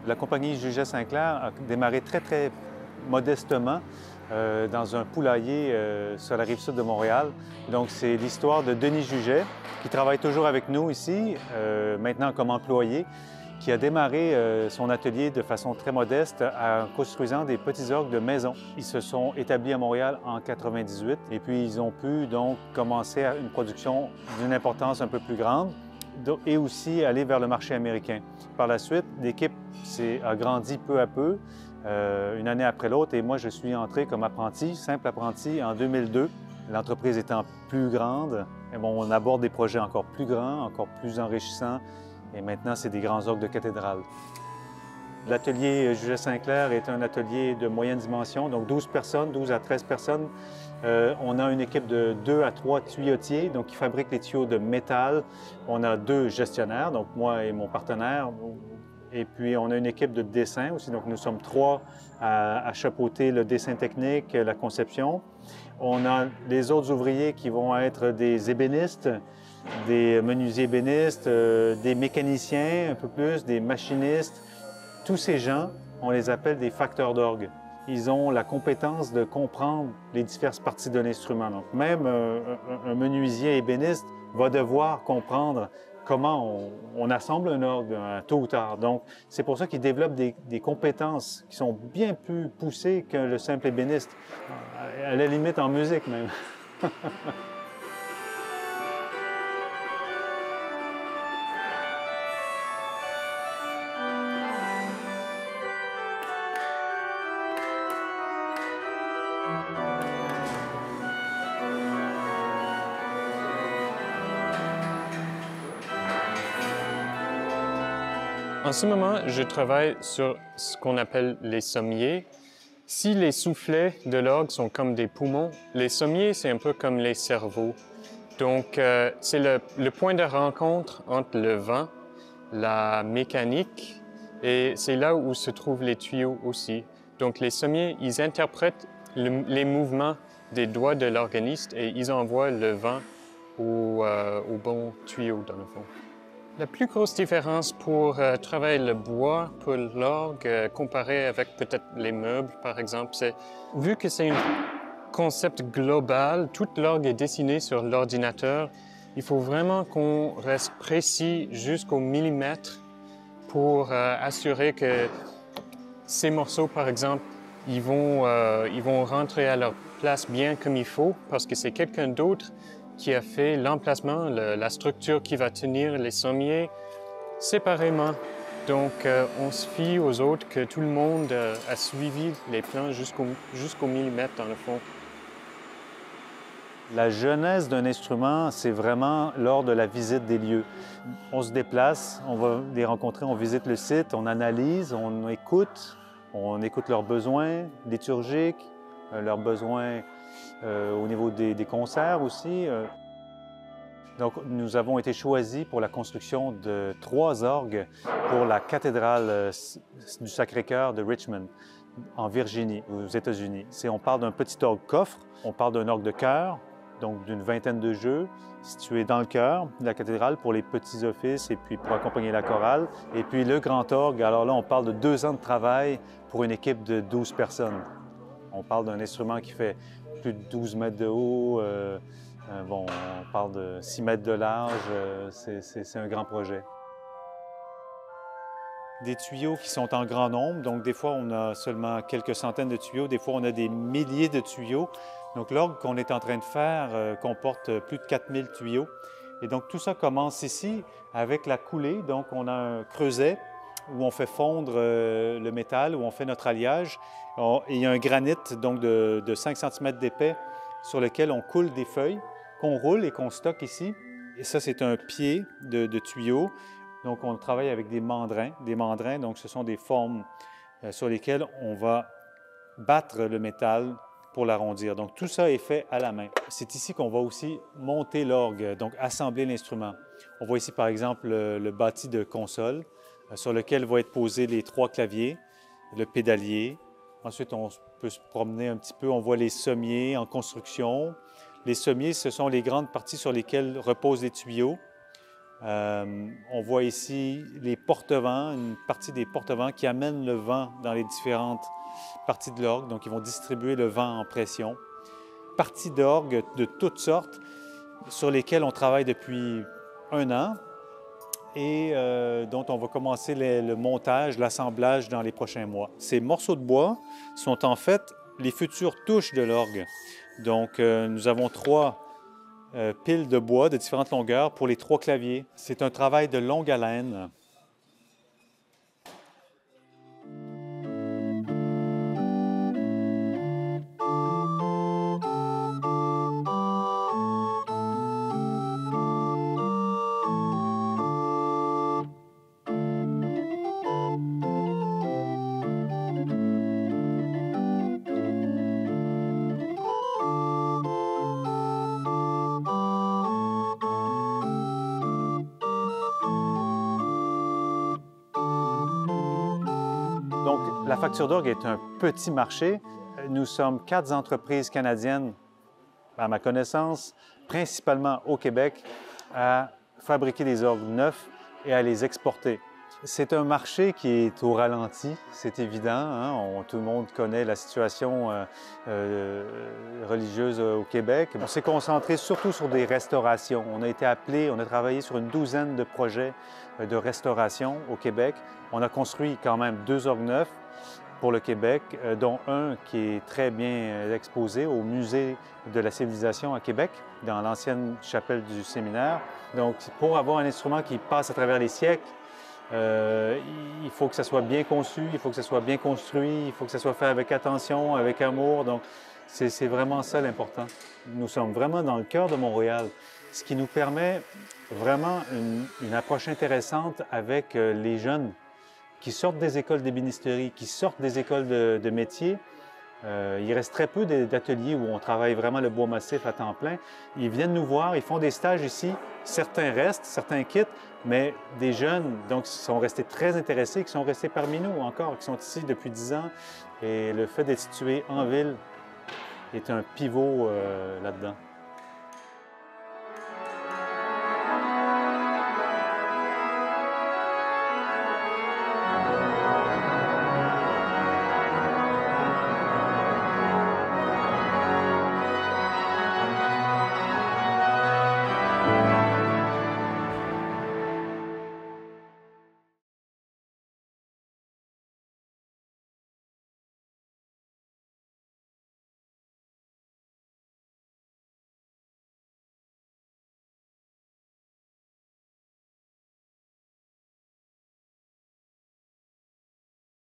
La compagnie Juget-Sinclair a démarré très modestement dans un poulailler sur la rive sud de Montréal. Donc, c'est l'histoire de Denis Juget, qui travaille toujours avec nous ici, maintenant comme employé, qui a démarré son atelier de façon très modeste en construisant des petits orgues de maison. Ils se sont établis à Montréal en 98 et puis ils ont pu donc commencer une production d'une importance un peu plus grande et aussi aller vers le marché américain. Par la suite, l'équipe a grandi peu à peu, une année après l'autre, et moi je suis entré comme apprenti, simple apprenti, en 2002. L'entreprise étant plus grande, et bon, on aborde des projets encore plus grands, encore plus enrichissants, et maintenant c'est des grands orgues de cathédrale. L'atelier Juget-Sinclair est un atelier de moyenne dimension, donc 12 personnes, 12 à 13 personnes. On a une équipe de 2 à 3 tuyautiers, donc qui fabriquent les tuyaux de métal. On a 2 gestionnaires, donc moi et mon partenaire. Et puis on a une équipe de dessin aussi, donc nous sommes 3 à chapeauter le dessin technique, la conception. On a les autres ouvriers qui vont être des ébénistes, des menuisiers ébénistes, des mécaniciens un peu plus, des machinistes. Tous ces gens, on les appelle des facteurs d'orgue. Ils ont la compétence de comprendre les diverses parties de l'instrument. Donc, même un menuisier ébéniste va devoir comprendre comment on assemble un orgue tôt ou tard. Donc, c'est pour ça qu'ils développent des compétences qui sont bien plus poussées que le simple ébéniste, à la limite en musique même. En ce moment, je travaille sur ce qu'on appelle les sommiers. Si les soufflets de l'orgue sont comme des poumons, les sommiers, c'est un peu comme les cerveaux. Donc, c'est le point de rencontre entre le vent, la mécanique, et c'est là où se trouvent les tuyaux aussi. Donc, les sommiers, ils interprètent les mouvements des doigts de l'organiste et ils envoient le vent au bon tuyau, dans le fond. La plus grosse différence pour travailler le bois pour l'orgue, comparé avec peut-être les meubles, par exemple, c'est vu que c'est un concept global, toute l'orgue est dessinée sur l'ordinateur, il faut vraiment qu'on reste précis jusqu'au millimètre pour assurer que ces morceaux, par exemple, ils vont rentrer à leur place bien comme il faut, parce que c'est quelqu'un d'autre qui a fait l'emplacement, la structure qui va tenir les sommiers séparément. Donc, on se fie aux autres que tout le monde a suivi les plans jusqu'au millimètre dans le fond. La genèse d'un instrument, c'est vraiment lors de la visite des lieux. On se déplace, on va les rencontrer, on visite le site, on analyse, on écoute leurs besoins liturgiques, leurs besoins au niveau des concerts aussi. Donc, nous avons été choisis pour la construction de 3 orgues pour la cathédrale du Sacré-Cœur de Richmond, en Virginie, aux États-Unis. On parle d'un petit orgue coffre, on parle d'un orgue de chœur, donc d'une vingtaine de jeux, situé dans le chœur de la cathédrale pour les petits offices et puis pour accompagner la chorale. Et puis le grand orgue, alors là, on parle de 2 ans de travail pour une équipe de 12 personnes. On parle d'un instrument qui fait plus de 12 mètres de haut, bon, on parle de 6 mètres de large, c'est un grand projet. Des tuyaux qui sont en grand nombre, donc des fois on a seulement quelques centaines de tuyaux, des fois on a des milliers de tuyaux. Donc l'orgue qu'on est en train de faire comporte plus de 4000 tuyaux. Et donc tout ça commence ici avec la coulée, donc on a un creuset où on fait fondre le métal, où on fait notre alliage. Et il y a un granit donc de 5 cm d'épais sur lequel on coule des feuilles qu'on roule et qu'on stocke ici. Et ça, c'est un pied de tuyau. Donc, on travaille avec des mandrins. Des mandrins, donc, ce sont des formes sur lesquelles on va battre le métal pour l'arrondir. Donc, tout ça est fait à la main. C'est ici qu'on va aussi monter l'orgue, donc assembler l'instrument. On voit ici, par exemple, le bâti de console sur lequel vont être posés les 3 claviers, le pédalier. Ensuite, on peut se promener un petit peu. On voit les sommiers en construction. Les sommiers, ce sont les grandes parties sur lesquelles reposent les tuyaux. On voit ici les porte-vents, une partie des porte-vents qui amènent le vent dans les différentes parties de l'orgue. Donc, ils vont distribuer le vent en pression. Parties d'orgue de toutes sortes sur lesquelles on travaille depuis 1 an et dont on va commencer le montage, l'assemblage dans les prochains mois. Ces morceaux de bois sont en fait les futures touches de l'orgue. Donc, nous avons 3 piles de bois de différentes longueurs pour les 3 claviers. C'est un travail de longue haleine. Donc, la facture d'orgue est un petit marché. Nous sommes 4 entreprises canadiennes, à ma connaissance, principalement au Québec, à fabriquer des orgues neufs et à les exporter. C'est un marché qui est au ralenti, c'est évident. Hein? Tout le monde connaît la situation religieuse au Québec. On s'est concentré surtout sur des restaurations. On a été appelé, on a travaillé sur une douzaine de projets de restauration au Québec. On a construit quand même 2 orgues neufs pour le Québec, dont un qui est très bien exposé au Musée de la civilisation à Québec, dans l'ancienne chapelle du séminaire. Donc, pour avoir un instrument qui passe à travers les siècles, il faut que ça soit bien conçu, il faut que ça soit bien construit, il faut que ça soit fait avec attention, avec amour. Donc, c'est vraiment ça l'important. Nous sommes vraiment dans le cœur de Montréal, ce qui nous permet vraiment une approche intéressante avec les jeunes qui sortent des écoles d'ébénisterie, qui sortent des écoles de métiers. Il reste très peu d'ateliers où on travaille vraiment le bois massif à temps plein. Ils viennent nous voir, ils font des stages ici. Certains restent, certains quittent, mais des jeunes donc, qui sont restés très intéressés, qui sont restés parmi nous encore, qui sont ici depuis 10 ans. Et le fait d'être situé en ville est un pivot là-dedans.